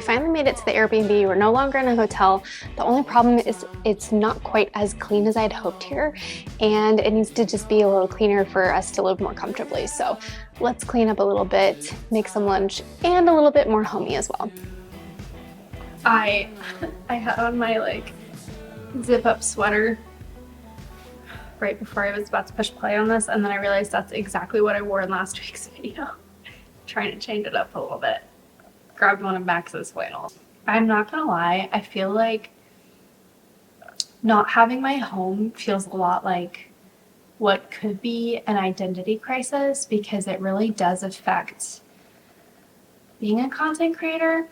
finally made it to the Airbnb. We're no longer in a hotel. The only problem is it's not quite as clean as I'd hoped here, and it needs to just be a little cleaner for us to live more comfortably. So let's clean up a little bit, make some lunch, and a little bit more homey as well. I had on my like zip up sweater right before I was about to push play on this, and then I realized that's exactly what I wore in last week's video. Trying to change it up a little bit. Grabbed one of Max's flannels. I'm not gonna lie, I feel like not having my home feels a lot like what could be an identity crisis, because it really does affect being a content creator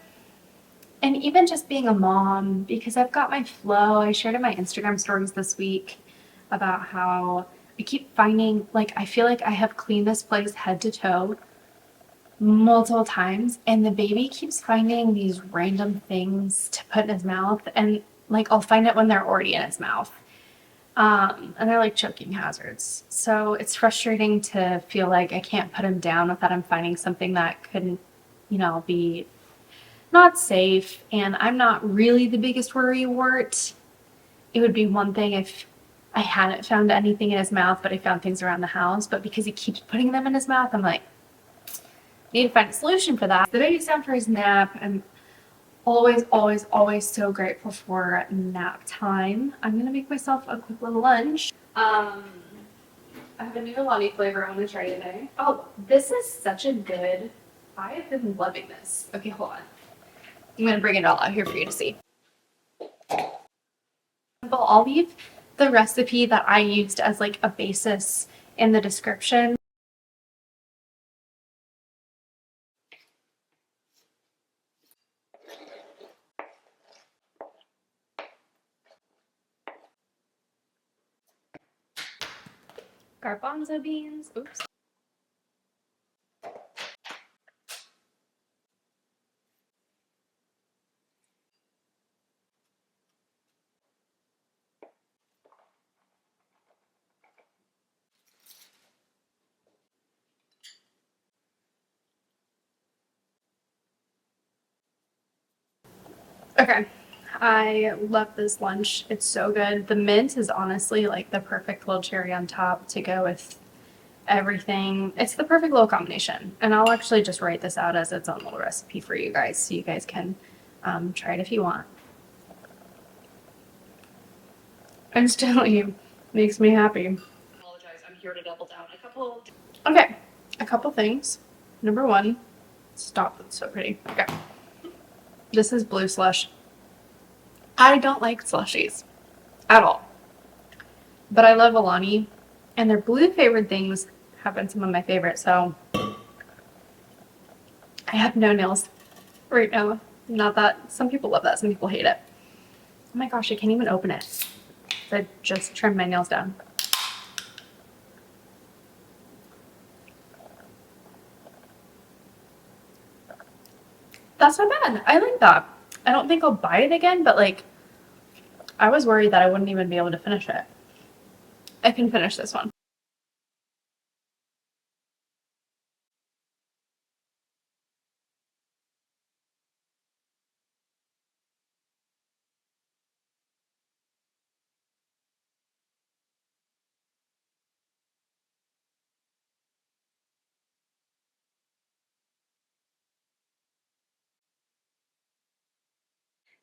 and even just being a mom, because I've got my flow. I shared in my Instagram stories this week about how I keep finding, like, I feel like I have cleaned this place head to toe multiple times, and the baby keeps finding these random things to put in his mouth, and like I'll find it when they're already in his mouth. And they're like choking hazards. So it's frustrating to feel like I can't put him down without him finding something that couldn't, you know, be not safe. And I'm not really the biggest worrywart. It would be one thing if I hadn't found anything in his mouth, but I found things around the house. But because he keeps putting them in his mouth, I'm like, need to find a solution for that. The baby's down for his nap. I'm always so grateful for nap time. I'm gonna make myself a quick little lunch. I have a new Alani flavor I want to try today. Oh, this is such a good, I have been loving this. Okay, hold on. I'm gonna bring it all out here for you to see. I'll leave the recipe that I used as like a basis in the description. Garbanzo beans. Oops. Okay, I love this lunch. It's so good. The mint is honestly like the perfect little cherry on top to go with everything. It's the perfect little combination. And I'll actually just write this out as its own little recipe for you guys, so you guys can try it if you want. Instantly makes me happy. I apologize, I'm here to double down. A couple things. Number one, stop, that's so pretty. Okay. This is blue slush. I don't like slushies at all, but I love Alani, and their blue flavored things have been some of my favorites. So I have no nails right now. Not that some people love that, some people hate it. Oh my gosh, I can't even open it. I just trimmed my nails down. That's not bad. I like that. I don't think I'll buy it again, but like, I was worried that I wouldn't even be able to finish it. I can finish this one.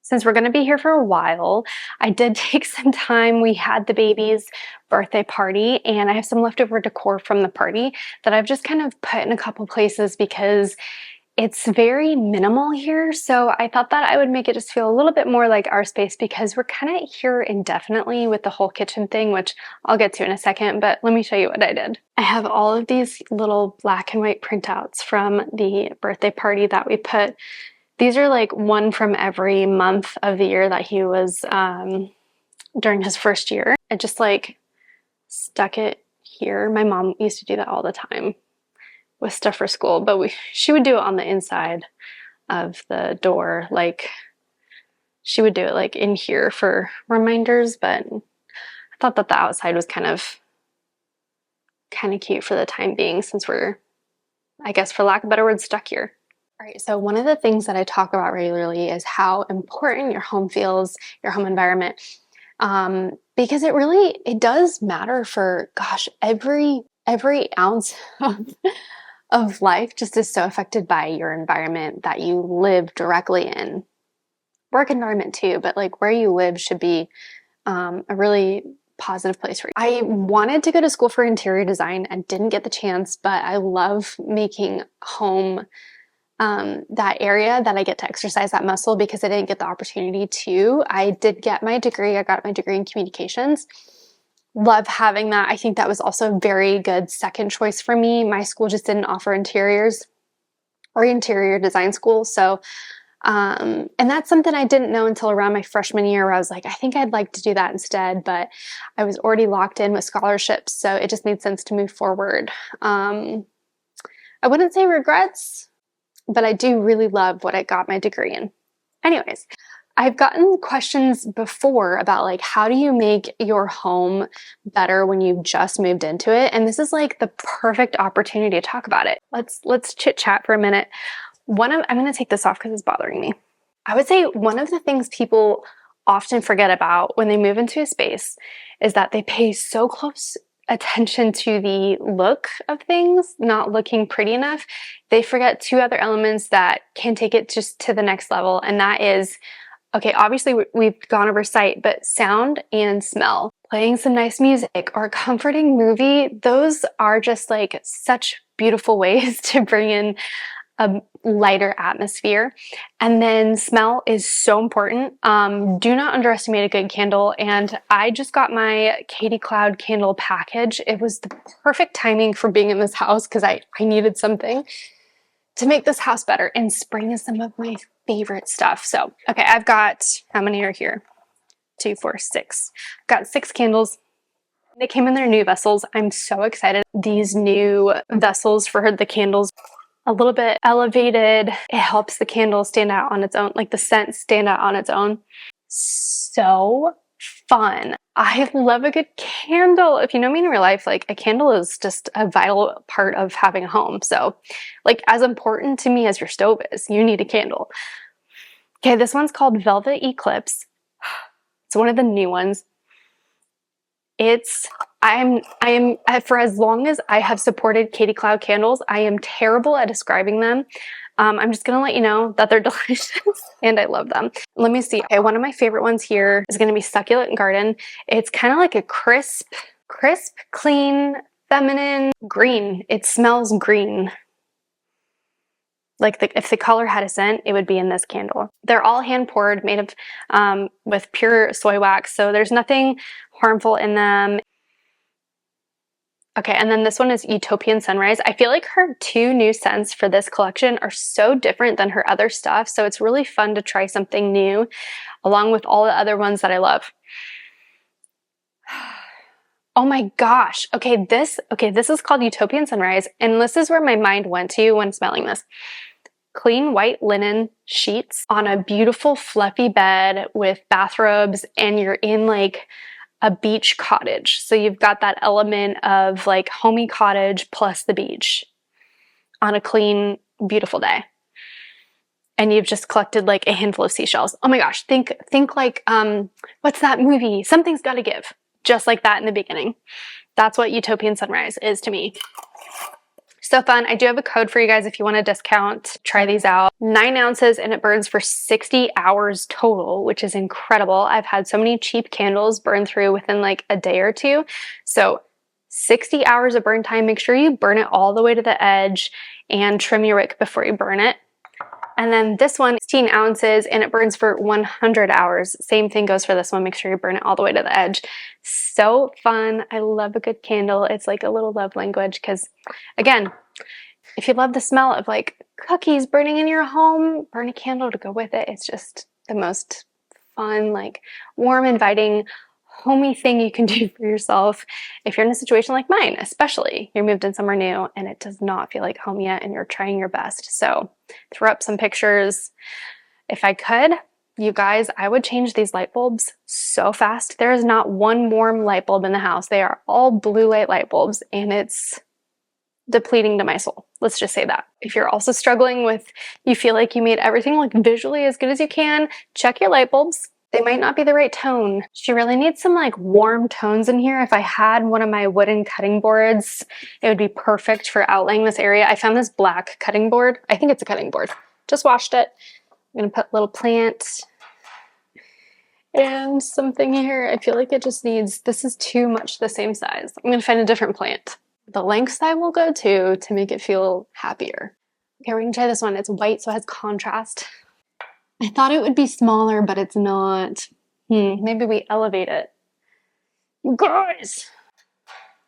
Since we're going to be here for a while, I did take some time. We had the baby's birthday party, and I have some leftover decor from the party that I've just kind of put in a couple places because it's very minimal here. So I thought that I would make it just feel a little bit more like our space, because we're kind of here indefinitely with the whole kitchen thing, which I'll get to in a second, but let me show you what I did. I have all of these little black and white printouts from the birthday party that we put. These are like one from every month of the year that he was during his first year. I just like stuck it here. My mom used to do that all the time with stuff for school, but she would do it on the inside of the door. Like, she would do it like in here for reminders, but I thought that the outside was kind of cute for the time being, since we're, I guess for lack of a better word, stuck here. All right, so one of the things that I talk about regularly is how important your home feels, your home environment, because it does matter for, gosh, every ounce of life just is so affected by your environment that you live directly in. Work environment too, but like where you live should be a really positive place for you. I wanted to go to school for interior design and didn't get the chance, but I love making home that area that I get to exercise that muscle because I didn't get the opportunity to. I did get my degree. I got my degree in communications. Love having that. I think that was also a very good second choice for me. My school just didn't offer interiors or interior design school. So, and that's something I didn't know until around my freshman year where I was like, I think I'd like to do that instead, but I was already locked in with scholarships. So it just made sense to move forward. I wouldn't say regrets, but I do really love what I got my degree in. Anyways, I've gotten questions before about like, how do you make your home better when you've just moved into it? And this is like the perfect opportunity to talk about it. Let's chit chat for a minute. I'm going to take this off because it's bothering me. I would say one of the things people often forget about when they move into a space is that they pay so close attention to the look of things, not looking pretty enough. They forget two other elements that can take it just to the next level. And that is, okay, obviously we've gone over sight, but sound and smell. Playing some nice music or a comforting movie, those are just like such beautiful ways to bring in a lighter atmosphere. And then smell is so important. Do not underestimate a good candle. And I just got my Katie Cloud candle package. It was the perfect timing for being in this house because I needed something to make this house better. And spring is some of my favorite stuff. So, okay, I've got, how many are here? 2, 4, 6. I've got 6 candles. They came in their new vessels. I'm so excited. These new vessels for the candles, a little bit elevated. It helps the candle stand out on its own, like the scent stand out on its own. So fun. I love a good candle. If you know me in real life, like a candle is just a vital part of having a home. So like as important to me as your stove is, you need a candle. Okay, this one's called Velvet Eclipse. It's one of the new ones. I am for as long as I have supported Katie Cloud candles, I am terrible at describing them. I'm just gonna let you know that they're delicious and I love them. Let me see. Okay, one of my favorite ones here is gonna be Succulent Garden. It's kind of like a crisp, clean, feminine green. It smells green. Like if the color had a scent, it would be in this candle. They're all hand poured, made of with pure soy wax, so there's nothing harmful in them. Okay, and then this one is Utopian Sunrise. I feel like her 2 new scents for this collection are so different than her other stuff, so it's really fun to try something new along with all the other ones that I love. Oh my gosh. Okay, this is called Utopian Sunrise, and this is where my mind went to when smelling this. Clean white linen sheets on a beautiful fluffy bed with bathrobes, and you're in like a beach cottage. So you've got that element of like homey cottage plus the beach on a clean, beautiful day. And you've just collected like a handful of seashells. Oh my gosh, think like, what's that movie? Something's Gotta Give. Just like that in the beginning. That's what Utopian Sunrise is to me. So fun. I do have a code for you guys if you want a discount. Try these out. 9 ounces and it burns for 60 hours total, which is incredible. I've had so many cheap candles burn through within like a day or 2. So 60 hours of burn time. Make sure you burn it all the way to the edge and trim your wick before you burn it. And then this one, 16 ounces and it burns for 100 hours. Same thing goes for this one. Make sure you burn it all the way to the edge. So fun. I love a good candle. It's like a little love language because, again, if you love the smell of like cookies burning in your home, burn a candle to go with it. It's just the most fun, like warm, inviting, homey thing you can do for yourself if you're in a situation like mine, especially you're moved in somewhere new and it does not feel like home yet and you're trying your best. So throw up some pictures. If I could, you guys, I would change these light bulbs so fast. There is not one warm light bulb in the house. They are all blue light bulbs and it's depleting to my soul. Let's just say that. If you're also struggling with, you feel like you made everything look visually as good as you can, check your light bulbs. They might not be the right tone. She really needs some like warm tones in here. If I had one of my wooden cutting boards, it would be perfect for outlining this area. I found this black cutting board. I think it's a cutting board. Just washed it. I'm gonna put a little plant and something here. I feel like it just needs, this is too much the same size. I'm gonna find a different plant. The lengths I will go to make it feel happier. Okay, we're gonna try this one. It's white, so it has contrast. I thought it would be smaller, but it's not. Maybe we elevate it. Guys!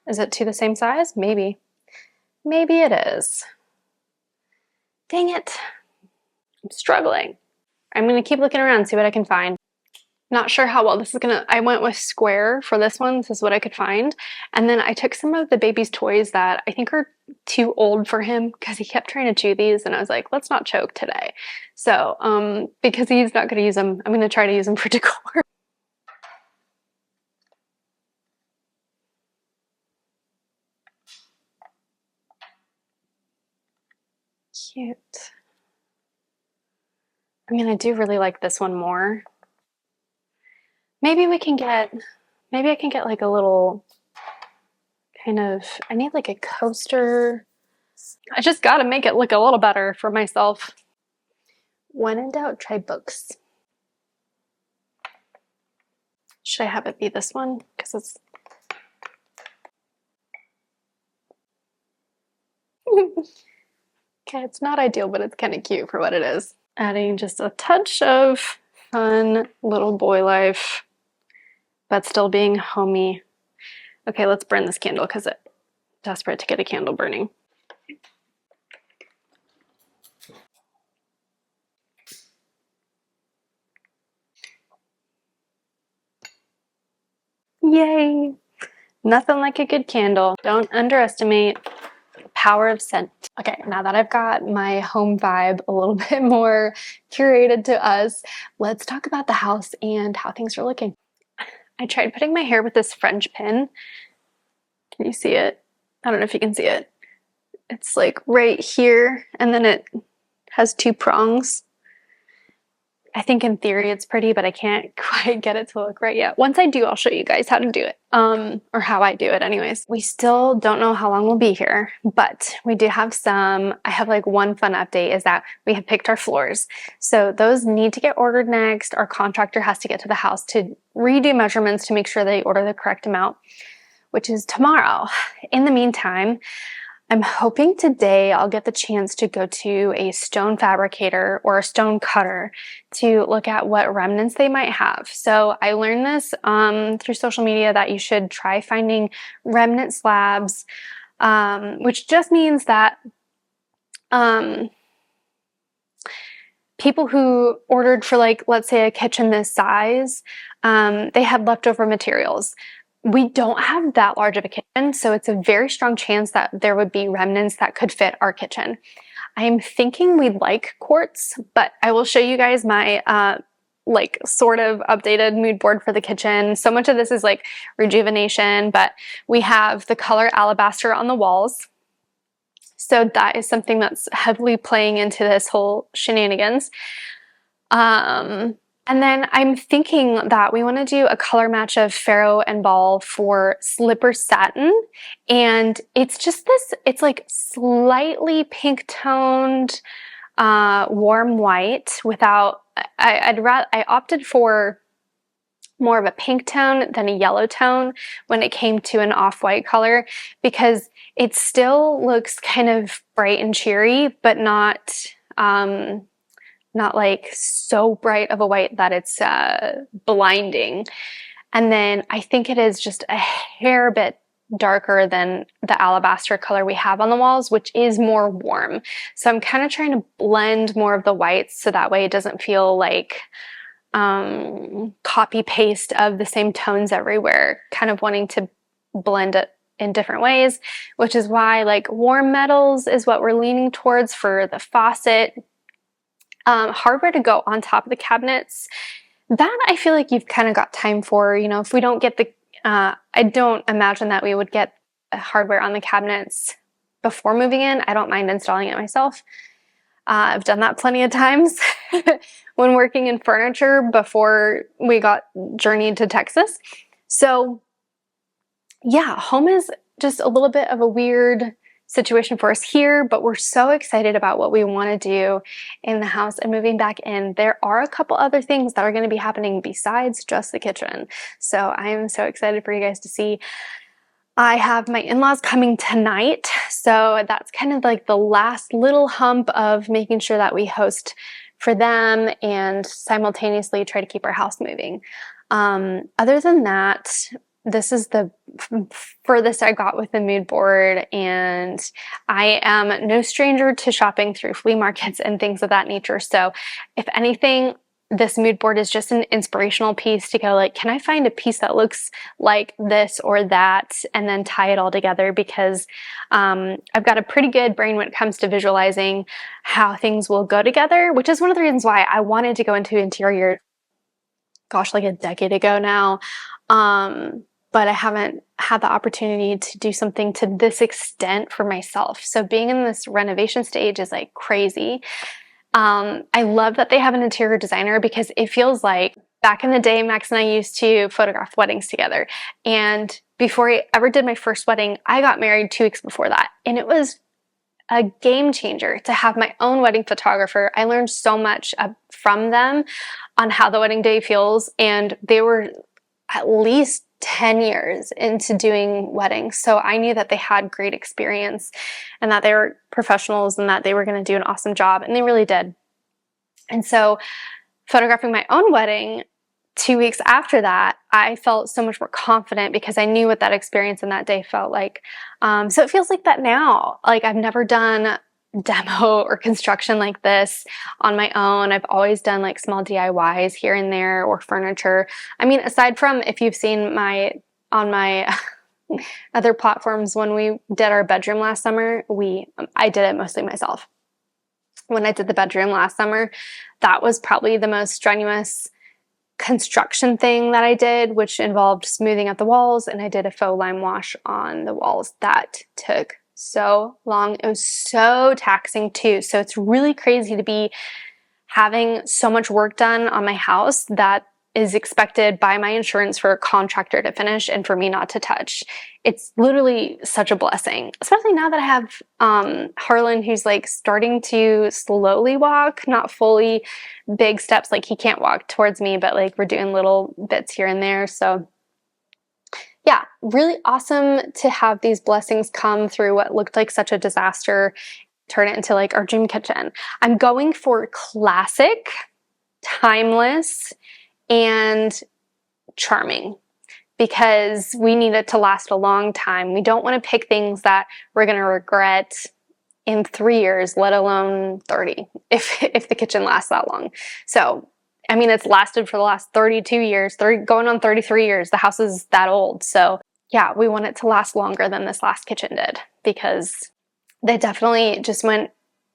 Is it to the same size? Maybe. Maybe it is. Dang it. I'm struggling. I'm gonna keep looking around, see what I can find. Not sure how well this is gonna, I went with square for this one. This is what I could find. And then I took some of the baby's toys that I think are too old for him because he kept trying to chew these and I was like, let's not choke today. So, because he's not gonna use them, I'm gonna try to use them for decor. Cute. I do really like this one more. Maybe I can get like a little kind of, I need like a coaster. I just gotta make it look a little better for myself. When in doubt, try books. Should I have it be this one? Because it's... Okay, it's not ideal, but it's kind of cute for what it is. Adding just a touch of fun little boy life, but still being homey. Okay, let's burn this candle because I'm desperate to get a candle burning. Yay! Nothing like a good candle. Don't underestimate the power of scent. Okay, now that I've got my home vibe a little bit more curated to us, let's talk about the house and how things are looking. I tried putting my hair with this French pin. Can you see it? I don't know if you can see it. It's like right here, and then it has two prongs. I think in theory it's pretty, but I can't quite get it to look right yet. Once I do, I'll show you guys how to do it, or how I do it anyways. We still don't know how long we'll be here, but we do have I have like one fun update is that we have picked our floors. So those need to get ordered next. Our contractor has to get to the house to redo measurements to make sure they order the correct amount, which is tomorrow. In the meantime, I'm hoping today I'll get the chance to go to a stone fabricator or a stone cutter to look at what remnants they might have. So I learned this through social media that you should try finding remnant slabs, which just means that people who ordered for, like, let's say a kitchen this size, they had leftover materials. We don't have that large of a kitchen, so it's a very strong chance that there would be remnants that could fit our kitchen. I'm thinking we'd like quartz, but I will show you guys my like sort of updated mood board for the kitchen. So much of this is like rejuvenation, but we have the color alabaster on the walls. So that is something that's heavily playing into this whole shenanigans. And then I'm thinking that we want to do a color match of Pharaoh and Ball for slipper satin. And it's just this, it's like slightly pink toned, warm white without, I opted for more of a pink tone than a yellow tone when it came to an off-white color, because it still looks kind of bright and cheery, but not like so bright of a white that it's blinding. And then I think it is just a hair bit darker than the alabaster color we have on the walls, which is more warm. So I'm kind of trying to blend more of the whites so that way it doesn't feel like copy paste of the same tones everywhere, kind of wanting to blend it in different ways, which is why like warm metals is what we're leaning towards for the faucet. Hardware to go on top of the cabinets, that I feel like you've kind of got time for. You know, if we don't get the, I don't imagine that we would get hardware on the cabinets before moving in. I don't mind installing it myself. I've done that plenty of times when working in furniture before we got journeyed to Texas. So yeah, home is just a little bit of a weird situation for us here, but we're so excited about what we want to do in the house and moving back in. There are a couple other things that are going to be happening besides just the kitchen. So I am so excited for you guys to see. I have my in-laws coming tonight, so that's kind of like the last little hump of making sure that we host for them and simultaneously try to keep our house moving. Other than that, this is the furthest I got with the mood board, and I am no stranger to shopping through flea markets and things of that nature. So if anything, this mood board is just an inspirational piece to go like, can I find a piece that looks like this or that, and then tie it all together, because I've got a pretty good brain when it comes to visualizing how things will go together, which is one of the reasons why I wanted to go into interior, gosh, like a decade ago now. But I haven't had the opportunity to do something to this extent for myself. So being in this renovation stage is like crazy. I love that they have an interior designer, because it feels like back in the day, Max and I used to photograph weddings together. And before I ever did my first wedding, I got married 2 weeks before that. And it was a game changer to have my own wedding photographer. I learned so much from them on how the wedding day feels. And they were at least 10 years into doing weddings. So I knew that they had great experience and that they were professionals and that they were going to do an awesome job. And they really did. And so photographing my own wedding 2 weeks after that, I felt so much more confident because I knew what that experience in that day felt like. So it feels like that now. Like I've never done demo or construction like this on my own. I've always done like small DIYs here and there, or furniture. I mean, aside from if you've seen on my other platforms, when we did our bedroom last summer, I did it mostly myself. When I did the bedroom last summer, that was probably the most strenuous construction thing that I did, which involved smoothing out the walls, and I did a faux lime wash on the walls. That took so long. It was so taxing too. So it's really crazy to be having so much work done on my house that is expected by my insurance for a contractor to finish and for me not to touch. It's literally such a blessing, especially now that I have Harlan, who's like starting to slowly walk, not fully big steps. Like he can't walk towards me, but like we're doing little bits here and there. So yeah, really awesome to have these blessings come through what looked like such a disaster, turn it into like our dream kitchen. I'm going for classic, timeless, and charming, because we need it to last a long time. We don't want to pick things that we're going to regret in 3 years, let alone 30, if the kitchen lasts that long. So I mean, it's lasted for the last 32 years, going on 33 years. The house is that old. So yeah, we want it to last longer than this last kitchen did, because they definitely just went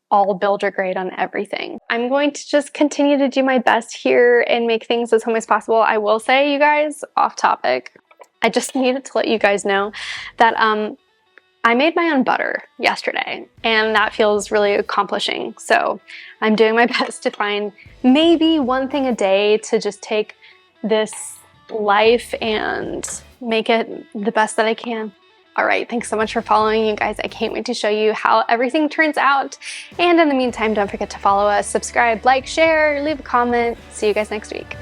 all builder grade on everything. I'm going to just continue to do my best here and make things as home as possible. I will say, you guys, off topic, I just needed to let you guys know that I made my own butter yesterday, and that feels really accomplishing. So I'm doing my best to find maybe one thing a day to just take this life and make it the best that I can. All right, thanks so much for following, you guys. I can't wait to show you how everything turns out. And in the meantime, don't forget to follow us, subscribe, like, share, leave a comment. See you guys next week.